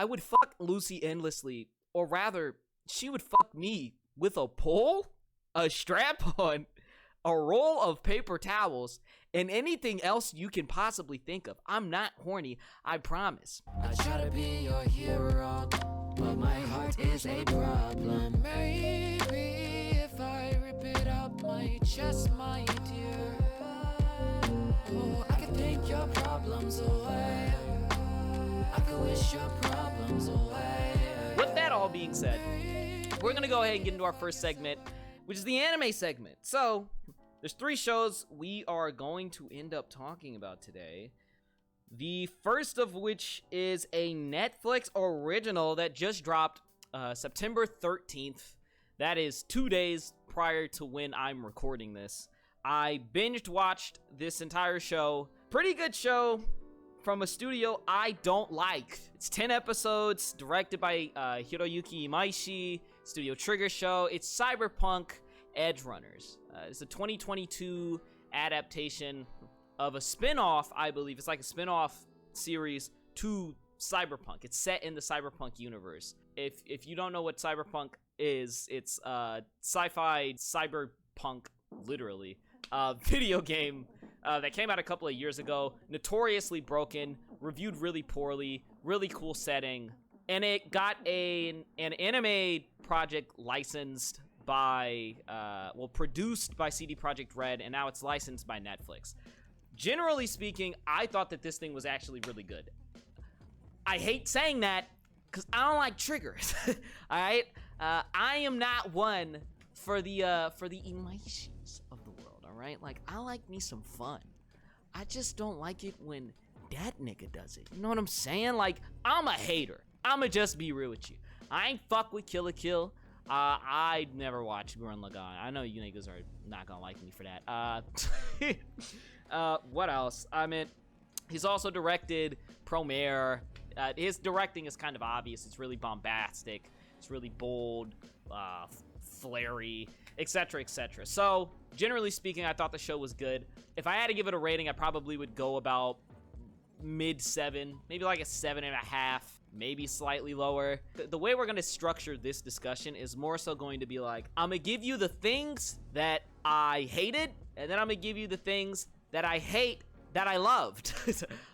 I would fuck Lucy endlessly, or rather, she would fuck me with a pole, a strap-on, a roll of paper towels, and anything else you can possibly think of. I'm not horny, I promise. I try to be your hero, but my heart is a problem. Maybe if I rip it out my chest, my dear, oh, I could take your problems away. I could wish your problems away. With that all being said, we're gonna go ahead and get into our first segment, which is the anime segment. So, there's 3 shows we are going to end up talking about today. The first of which is a Netflix original that just dropped September 13th. That is 2 days prior to when I'm recording this. I binged watched this entire show. Pretty good show from a studio I don't like. It's 10 episodes, directed by Hiroyuki Imaishi, Studio Trigger show. It's Cyberpunk Edgerunners. It's a 2022 adaptation of a spin-off, I believe. It's like a spin-off series to Cyberpunk. It's set in the Cyberpunk universe. If you don't know what Cyberpunk is, it's sci-fi cyberpunk, literally, video game that came out a couple of years ago, notoriously broken, reviewed really poorly, really cool setting, and it got an anime project licensed by, produced by CD Projekt Red, and now it's licensed by Netflix. Generally speaking, I thought that this thing was actually really good. I hate saying that, because I don't like triggers, alright? I am not one for the Imaishis of the world, alright? Like, I like me some fun. I just don't like it when that nigga does it. You know what I'm saying? Like, I'm a hater. I'ma just be real with you. I ain't fuck with Kill la Kill. I never watched Gurren Lagann. I know you niggas are not gonna like me for that. What else? I mean, he's also directed Promare. His directing is kind of obvious. It's really bombastic. It's really bold, flary, etc., etc. So, generally speaking, I thought the show was good. If I had to give it a rating, I probably would go about mid-7, maybe like a 7.5, maybe slightly lower. The way we're going to structure this discussion is more so going to be like, I'm going to give you the things that I hated, and then I'm going to give you the things that I hate that I loved.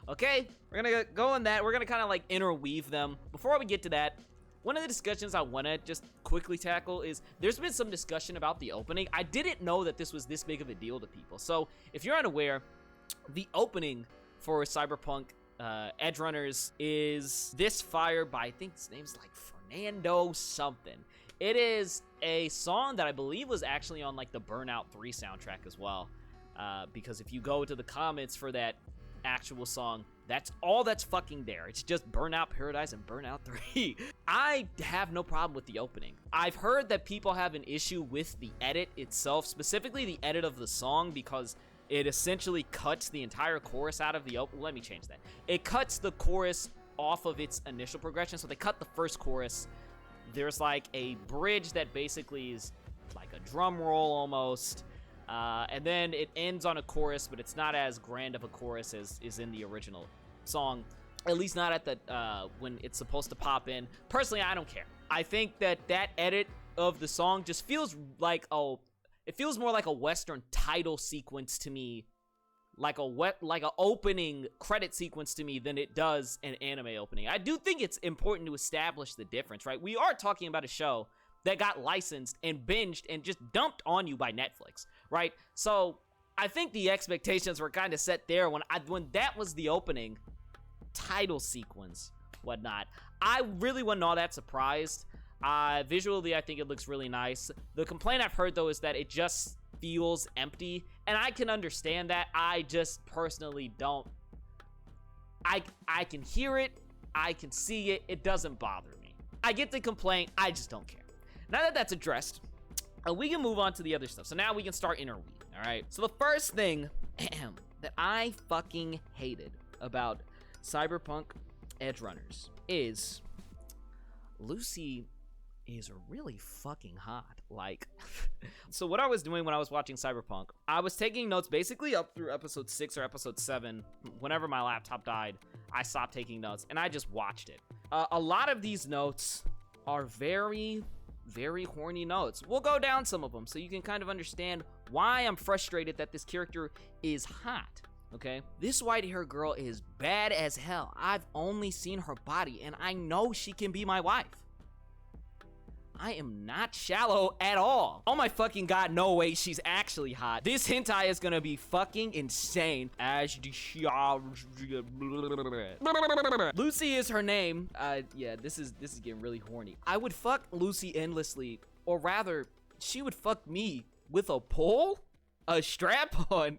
Okay? We're going to go on that. We're going to kind of like interweave them. Before we get to that, one of the discussions I want to just quickly tackle is there's been some discussion about the opening. I didn't know that this was this big of a deal to people. So if you're unaware, the opening for Cyberpunk Edgerunners is This Fire by, I think his name's like Fernando something. It is a song that I believe was actually on like the Burnout 3 soundtrack as well. Because if you go to the comments for that actual song, that's all that's fucking there. It's just Burnout Paradise and Burnout 3. I have no problem with the opening. I've heard that people have an issue with the edit itself, specifically the edit of the song, because it essentially cuts the entire chorus out of the open. Let me change that. It cuts the chorus off of its initial progression. So they cut the first chorus. There's like a bridge that basically is like a drum roll almost. And then it ends on a chorus, but it's not as grand of a chorus as is in the original song. At least not at the when it's supposed to pop in. Personally, I don't care. I think that edit of the song just feels like it feels more like a Western title sequence to me, like a opening credit sequence to me than it does an anime opening. I do think it's important to establish the difference, right? We are talking about a show that got licensed and binged and just dumped on you by Netflix, right? So I think the expectations were kind of set there when that was the opening title sequence, whatnot. I really wasn't all that surprised. Visually, I think it looks really nice. The complaint I've heard, though, is that it just feels empty, and I can understand that. I just personally don't. I can hear it. I can see it. It doesn't bother me. I get the complaint. I just don't care. Now that that's addressed, we can move on to the other stuff. So now we can start interweaving, all right? So the first thing that I fucking hated about Cyberpunk Edgerunners is Lucy is really fucking hot. Like, so what I was doing when I was watching Cyberpunk, I was taking notes basically up through episode 6 or episode 7. Whenever my laptop died, I stopped taking notes and I just watched it. A lot of these notes are very, very horny notes. We'll go down some of them so you can kind of understand why I'm frustrated that this character is hot, okay? This white-haired girl is bad as hell. I've only seen her body, and I know she can be my wife. I am not shallow at all. Oh my fucking god, no way, she's actually hot. This hentai is gonna be fucking insane. Lucy is her name. Yeah, this is getting really horny. I would fuck Lucy endlessly, or rather, she would fuck me with a pole, a strap-on,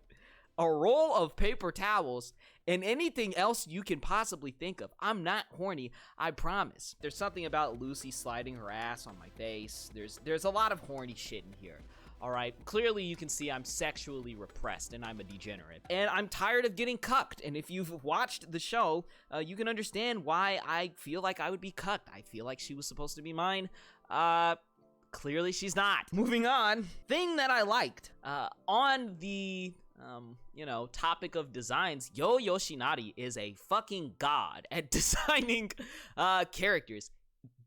a roll of paper towels, and anything else you can possibly think of. I'm not horny, I promise. There's something about Lucy sliding her ass on my face. There's a lot of horny shit in here. All right, clearly you can see I'm sexually repressed and I'm a degenerate. And I'm tired of getting cucked. And if you've watched the show, you can understand why I feel like I would be cucked. I feel like she was supposed to be mine. Clearly she's not. Moving on. Thing that I liked, on the topic of designs, Yo Yoshinari is a fucking god at designing characters.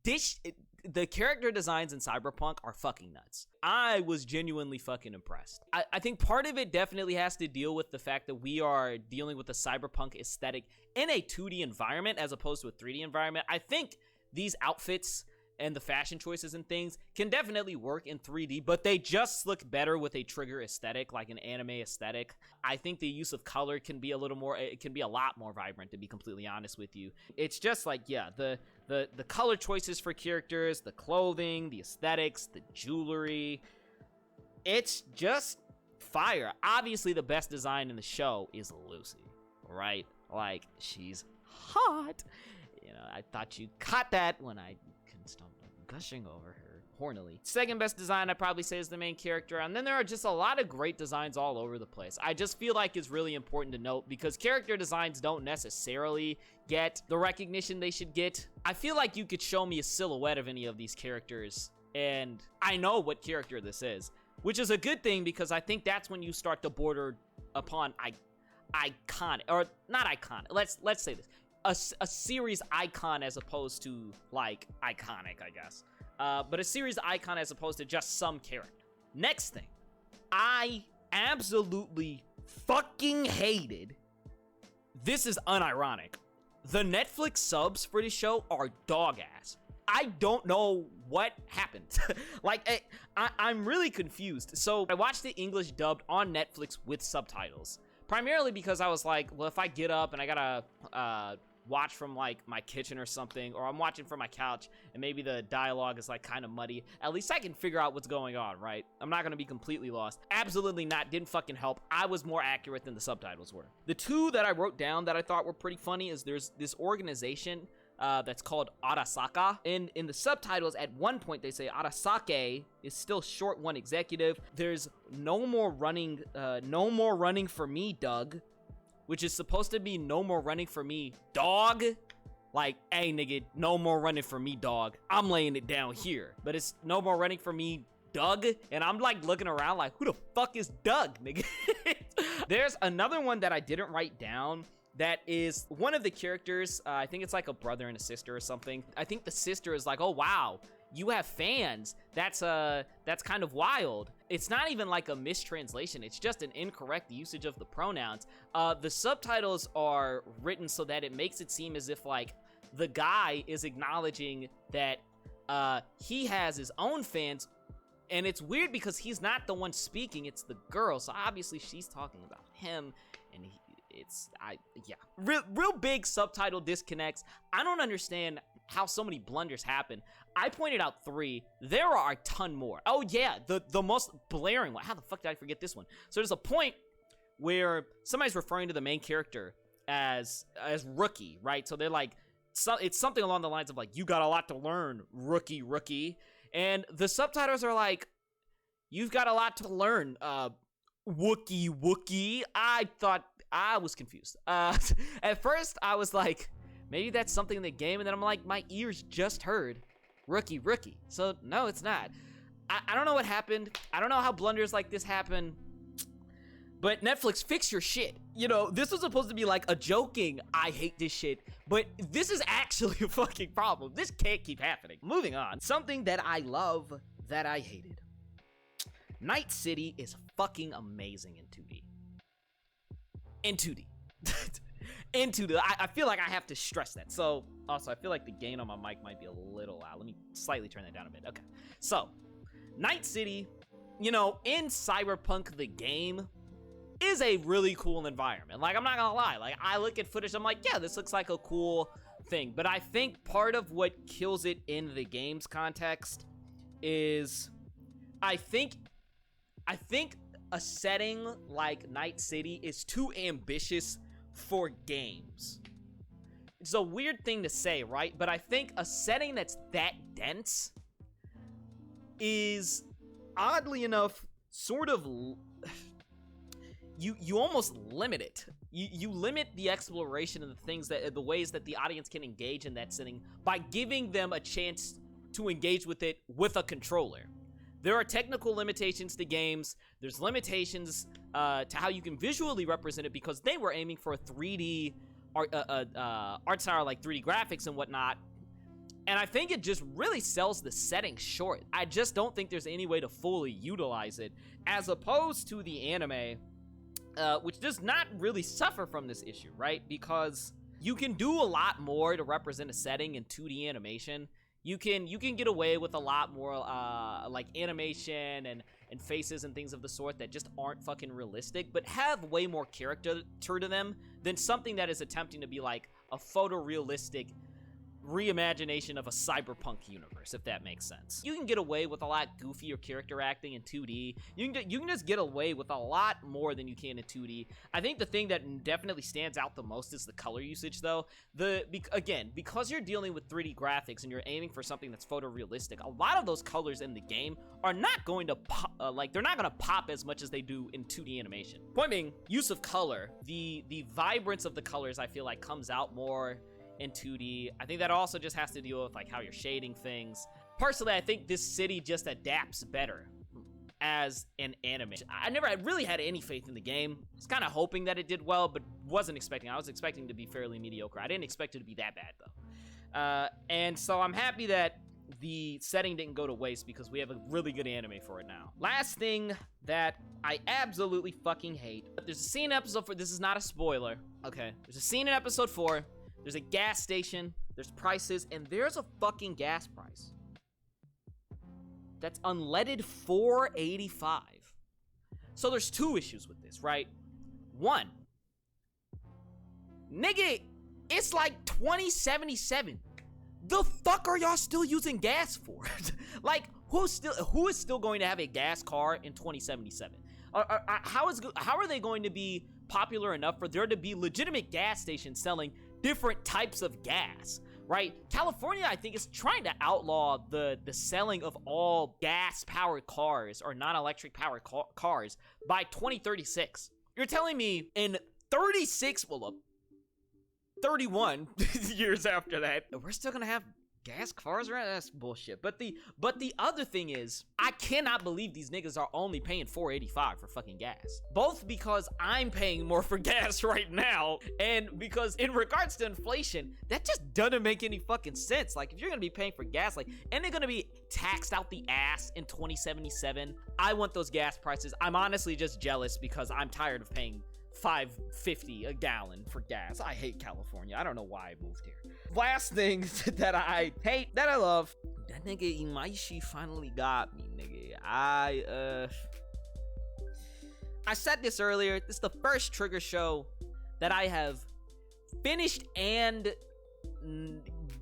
The character designs in Cyberpunk are fucking nuts. I was genuinely fucking impressed. I think part of it definitely has to deal with the fact that we are dealing with a Cyberpunk aesthetic in a 2D environment as opposed to a 3D environment. I think these outfits and the fashion choices and things can definitely work in 3D, but they just look better with a trigger aesthetic, like an anime aesthetic. I think the use of color can be it can be a lot more vibrant, to be completely honest with you. It's just like, yeah, the color choices for characters, the clothing, the aesthetics, the jewelry, it's just fire. Obviously, the best design in the show is Lucy, right? Like, she's hot. You know, I thought you caught that when I couldn't stop gushing over her hornily. Second best design, I'd probably say, is the main character, and then there are just a lot of great designs all over the place. I just feel like it's really important to note because character designs don't necessarily get the recognition they should get. I feel like you could show me a silhouette of any of these characters, and I know what character this is, which is a good thing because I think that's when you start to border upon iconic, or not iconic. Let's say this. A series icon as opposed to, like, iconic, I guess. But a series icon as opposed to just some character. Next thing. I absolutely fucking hated, this is unironic, the Netflix subs for this show are dog ass. I don't know what happened. Like, I'm really confused. So I watched the English dubbed on Netflix with subtitles. Primarily because I was like, well, if I get up and I gotta watch from like my kitchen or something, or I'm watching from my couch and maybe the dialogue is like kind of muddy, at least I can figure out what's going on, right? I'm not gonna be completely lost. Absolutely not, didn't fucking help. I was more accurate than the subtitles were. The two that I wrote down that I thought were pretty funny is there's this organization that's called Arasaka. In the subtitles, at one point they say Arasake is still short one executive. There's no more running for me, Doug, which is supposed to be no more running for me, dog. Like, hey nigga, no more running for me, dog. I'm laying it down here. But it's no more running for me, Doug. And I'm like looking around like, who the fuck is Doug, nigga? There's another one that I didn't write down that is one of the characters. I think it's like a brother and a sister or something. I think the sister is like, oh wow, you have fans. That's kind of wild. It's not even like a mistranslation. It's just an incorrect usage of the pronouns. The subtitles are written so that it makes it seem as if like the guy is acknowledging that he has his own fans, and it's weird because he's not the one speaking, it's the girl. So obviously she's talking about him, and real big subtitle disconnects. I don't understand how so many blunders happen. I pointed out 3. There are a ton more. Oh yeah, the most blaring one. How the fuck did I forget this one? So there's a point where somebody's referring to the main character as rookie, right? So they're like, it's something along the lines of like, you got a lot to learn, rookie. And the subtitles are like, you've got a lot to learn, Wookie. I was confused. At first I was like, maybe that's something in the game, and then I'm like, my ears just heard rookie. So no, it's not. I don't know what happened. I don't know how blunders like this happen. But Netflix, fix your shit. You know, this was supposed to be like a joking, I hate this shit, but this is actually a fucking problem. This can't keep happening. Moving on. Something that I love that I hated. Night City is fucking amazing in 2D. In 2D. In 2D. I feel like I have to stress that. So, also, I feel like the gain on my mic might be a little loud. Let me slightly turn that down a bit. Okay. So, Night City, you know, in Cyberpunk the game, is a really cool environment. Like, I'm not gonna lie. Like, I look at footage, I'm like, yeah, this looks like a cool thing. But I think part of what kills it in the game's context is, I think a setting like Night City is too ambitious for games. It's a weird thing to say, right? But I think a setting that's that dense is, oddly enough, sort of... You almost limit it. You limit the exploration and the things that the ways that the audience can engage in that setting by giving them a chance to engage with it with a controller. There are technical limitations to games. There's limitations to how you can visually represent it because they were aiming for a 3D art style, like 3D graphics and whatnot. And I think it just really sells the setting short. I just don't think there's any way to fully utilize it, as opposed to the anime, which does not really suffer from this issue, right? Because you can do a lot more to represent a setting in 2D animation. You can get away with a lot more like animation and faces and things of the sort that just aren't fucking realistic, but have way more character to them than something that is attempting to be like a photorealistic reimagination of a cyberpunk universe, if that makes sense. You can get away with a lot goofier character acting in 2D. You can just get away with a lot more than you can in 2D. I think the thing that definitely stands out the most is the color usage, though. Again, because you're dealing with 3D graphics and you're aiming for something that's photorealistic, a lot of those colors in the game are not going to pop, they're not going to pop as much as they do in 2D animation. Point being, use of color, the vibrance of the colors, I feel like comes out more in 2D. I think that also just has to deal with like how you're shading things. Personally, I think this city just adapts better as an anime. I really had any faith in the game. I was kind of hoping that it did well, but wasn't expecting. I was expecting to be fairly mediocre. I didn't expect it to be that bad though. And so I'm happy that the setting didn't go to waste because we have a really good anime for it now. Last thing that I absolutely fucking hate. There's a scene in episode 4. This is not a spoiler. Okay. There's a scene in episode 4. There's a gas station, there's prices, and there's a fucking gas price. That's unleaded $4.85. So there's two issues with this, right? One, nigga, it's like $20.77. The fuck are y'all still using gas for? Like, who is still going to have a gas car in 2077? How are they going to be popular enough for there to be legitimate gas stations selling different types of gas, right? California, I think, is trying to outlaw the selling of all gas-powered cars or non-electric powered cars by 2036. You're telling me in 31 years after that, we're still gonna have gas cars, right? That's bullshit. But the other thing is, I cannot believe these niggas are only paying $4.85 for fucking gas. Both because I'm paying more for gas right now, and because in regards to inflation, that just doesn't make any fucking sense. Like, if you're gonna be paying for gas, like, and they're gonna be taxed out the ass in 2077, I want those gas prices. I'm honestly just jealous because I'm tired of paying $5.50 a gallon for gas. I hate California. I don't know why I moved here. Last thing that I hate, that I love, that nigga Imaishi finally got me, nigga. I said this earlier. This is the first Trigger show that I have finished and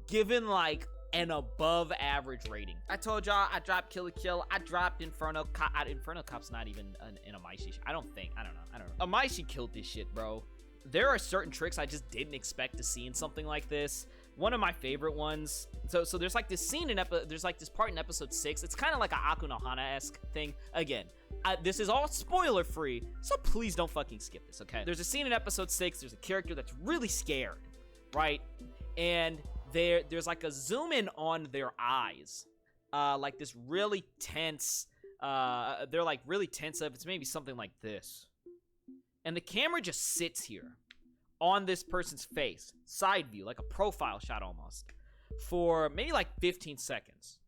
given like an above average rating. I told y'all I dropped Kill la Kill. I dropped Inferno Cop. Inferno Cop's not even an Imaishi. I don't know. Imaishi killed this shit, bro. There are certain tricks I just didn't expect to see in something like this. One of my favorite ones. So there's like this scene in there's like this part in episode 6. It's kind of like a Aku no Hana-esque thing. Again, this is all spoiler free, so please don't fucking skip this, okay? There's a scene in episode 6. There's a character that's really scared, right? And there's like a zoom in on their eyes, like this really tense. They're like really tense. It's maybe something like this. and the camera just sits here on this person's face, side view, like a profile shot almost, for maybe like 15 seconds.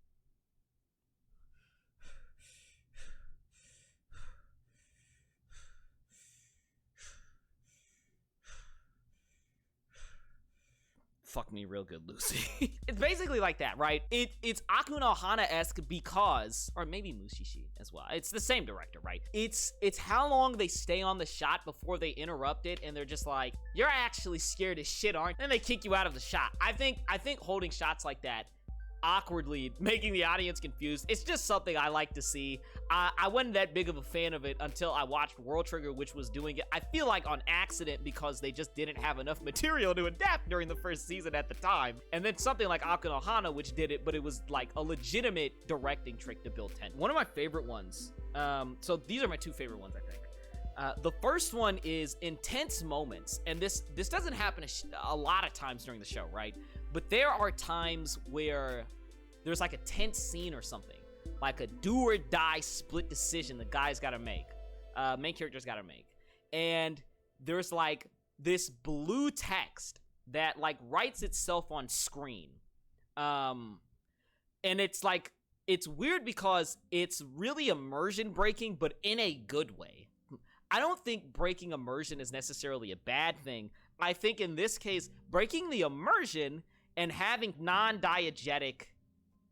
Fuck me real good, Lucy. It's basically like that, right? It's Aku no Hana-esque because, or maybe Mushishi as well. It's the same director, right? It's how long they stay on the shot before they interrupt it, and they're just like, you're actually scared as shit, aren't you? And they kick you out of the shot. I think holding shots like that, awkwardly making the audience confused, it's just something I like to see. I wasn't that big of a fan of it until I watched World Trigger, which was doing it, I feel like on accident, because they just didn't have enough material to adapt during the first season at the time. And then something like Aku no Hana, which did it, but it was like a legitimate directing trick to build tension. One of my favorite ones, so these are my two favorite ones, I think. The first one is intense moments, and this doesn't happen a lot of times during the show, right? But there are times where there's like a tense scene or something, like a do or die split decision the guy's gotta make, main character's gotta make. And there's like this blue text that like writes itself on screen. And it's like, it's weird because it's really immersion breaking, but in a good way. I don't think breaking immersion is necessarily a bad thing. I think in this case, breaking the immersion and having non-diegetic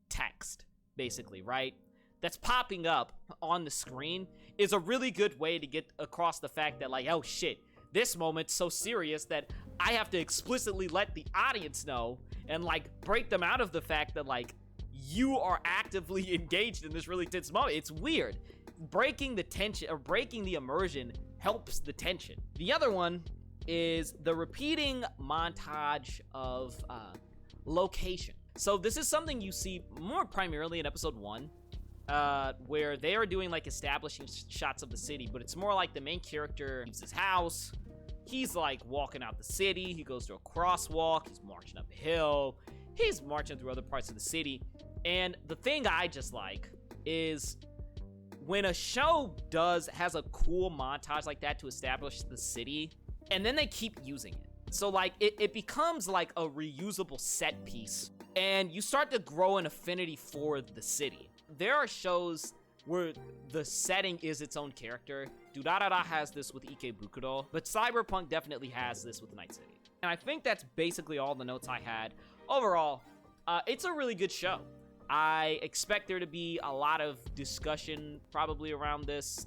text, basically, right, that's popping up on the screen is a really good way to get across the fact that, like, oh shit, this moment's so serious that I have to explicitly let the audience know and, like, break them out of the fact that, like, you are actively engaged in this really tense moment. It's weird. Breaking the tension, or breaking the immersion, helps the tension. The other one is the repeating montage of location. So this is something you see more primarily in episode 1, where they are doing like establishing shots of the city, but it's more like the main character leaves his house, he's like walking out the city, he goes to a crosswalk, he's marching up a hill, he's marching through other parts of the city. And the thing I just like is when a show has a cool montage like that to establish the city, and then they keep using it. So like it becomes like a reusable set piece, and you start to grow an affinity for the city. There are shows where the setting is its own character. Durarara has this with Ikebukuro, but Cyberpunk definitely has this with Night City. And I think that's basically all the notes I had. Overall, it's a really good show. I expect there to be a lot of discussion probably around this.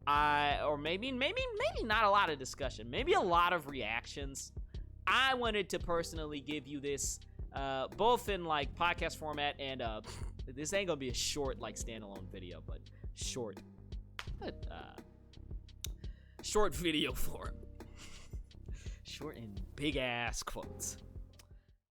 Or maybe not a lot of discussion. Maybe a lot of reactions. I wanted to personally give you this, both in like podcast format and this ain't gonna be a short like standalone video, but short video form. Short and big ass quotes.